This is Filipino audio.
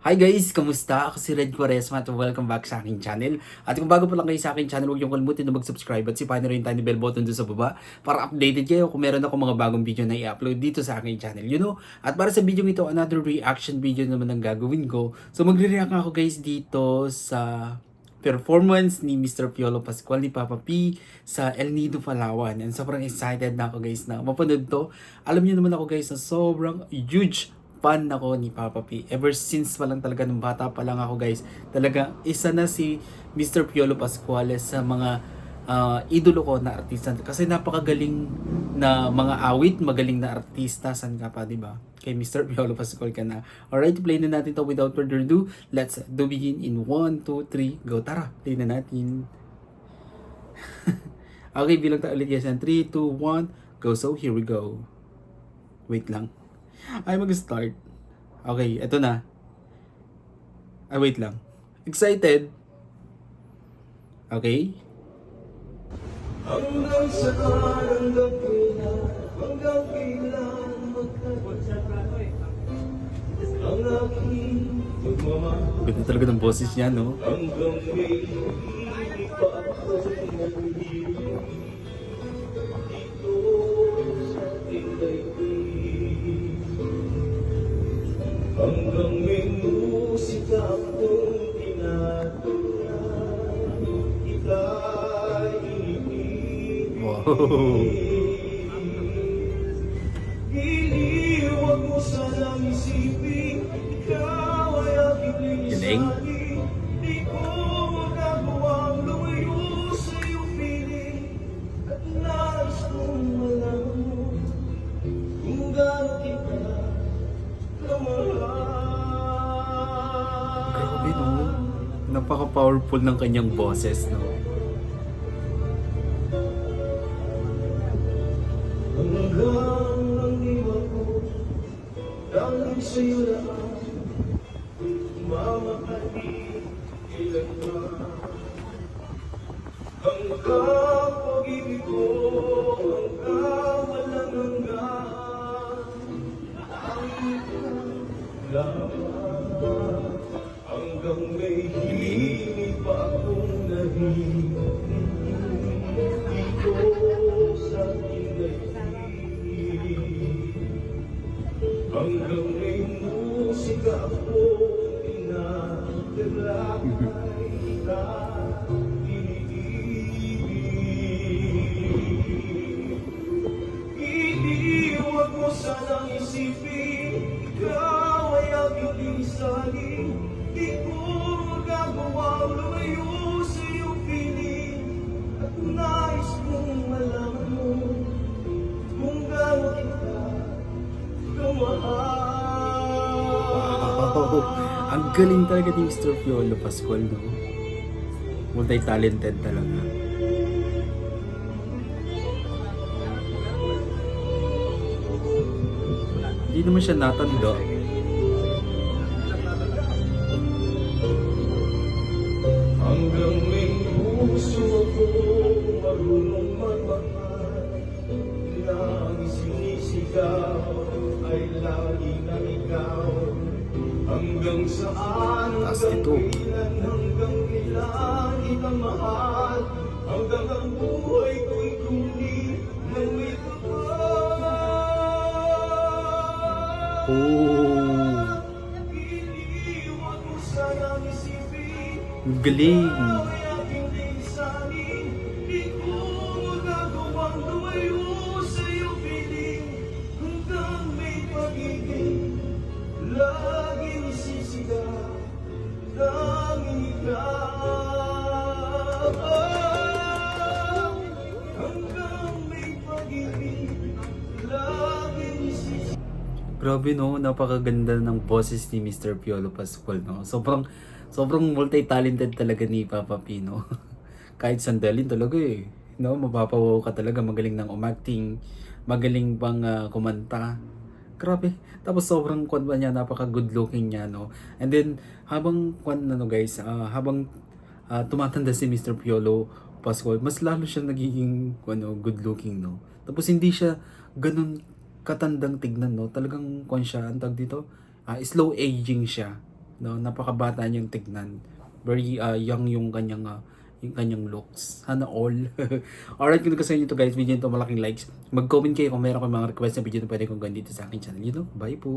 Hi guys! Kamusta? Ako si Red Quaresma at welcome back sa aking channel. At kung bago pa lang kayo sa aking channel, huwag niyong kalimutan na mag-subscribe at sipahin na rin yung tiny bell button doon sa baba para updated kayo kung meron ako mga bagong video na i-upload dito sa aking channel. At para sa video ito, another reaction video naman ang gagawin ko. So magre-react ako guys dito sa performance ni Mr. Piolo Pascual ni Papa P sa El Nido, Palawan. And sobrang excited na ako guys na mapanood to. Alam niyo naman ako guys na sobrang huge fan ako ni Papa P. Ever since pa lang talaga nung bata pa lang ako guys, talaga isa na si Mr. Piolo Pascual sa mga idolo ko na artista. Kasi napakagaling na mga awit, magaling na artista. San ka pa, di ba? Kay Mr. Piolo Pascual ka na. Alright, play na natin to without further ado. Let's do begin in 1, 2, 3, go. Tara, play na natin. Okay, bilang tayo ulit guys. 3, 2, 1, go. So, here we go. Wait lang. Ay, mag-start. Okay, eto na. Ay, wait lang. Excited? Okay. Hanggang sa karang gabi na, hanggang kailan magkatabi ang aking pagmamahal. Ganda talaga ng boses niya, no? Hanggang may hindi pa ako nahihirap dito sa ating daigdig. Hanggang may musika akong tinatugtog, ika'y iniibig. Wow. Iniwag mo sanang isipin, ikaw ay aking Galing. lisanin. Di ko magagawang lumayo sa iyong piling, at nais kong malaman mo kung gaano kita kamahal. Grabe, no? Napaka-powerful ng kanyang boses, no? Hanggang ang diwa ko, dahil sa'yo lang, mamahalin kailanman. Hanggang pag-ibig ko, hanggang walang hanggan, ang ikaw lamang. Hanggang may hiling pa akong nahihiling dito sa ating daigdig. Hanggang may musika akong tinatalakay na iniibig. Iniwag mo sanang isipin, ikaw ay aking lisanin. Di ko magagawang lumayo sa iyong piling, at nais kong malaman mo kung gaano kita kamahal. Wow! Ang galing talaga ni Mr. Piolo Pascual, no? Multi-talented talaga. Hindi naman siya natanda. Hanggang may puso ako marunong magmahal, na ang sinisigaw ay lagi na ikaw. Hanggang saan, Taas hanggang nito. kailan, hanggang kailan kita mahal, hanggang ang buhay ko'y kunin ng may kapal. Oh! Iniwan mo sanang isipin, Ang galing! ay aking lisanin. Di ko magagawang lumayo sa iyong piling, hanggang may pag-ibig laging isisigaw, tanging ikaw. Hanggang may pag-ibig laging isisigaw. Grabe, no? Napakaganda ng boses ni Mr. Piolo Pascual, no? Sobrang multi-talented talaga ni Papa P, no? Kahit sandalin talaga eh. No? Mapapawaw ka talaga. Magaling ng umacting. Magaling pang kumanta. Grabe. Tapos sobrang kwan ba niya, napaka-good looking niya, no? And then, habang kwan ano guys, habang tumatanda si Mr. Piolo Pascual, mas lalo siya nagiging ano, good looking, no? Tapos hindi siya ganun katandang tignan, no? Talagang kwan siya, ang tawag dito, slow aging siya. No, napakabata niyang tignan. Very young yung kanyang looks. Sana all. Alright, kung gusto niyo to guys, video nito malaking likes. Mag-comment kayo kung meron kayong mga request na video na pwede kong gawin dito sa aking channel. You know, bye po.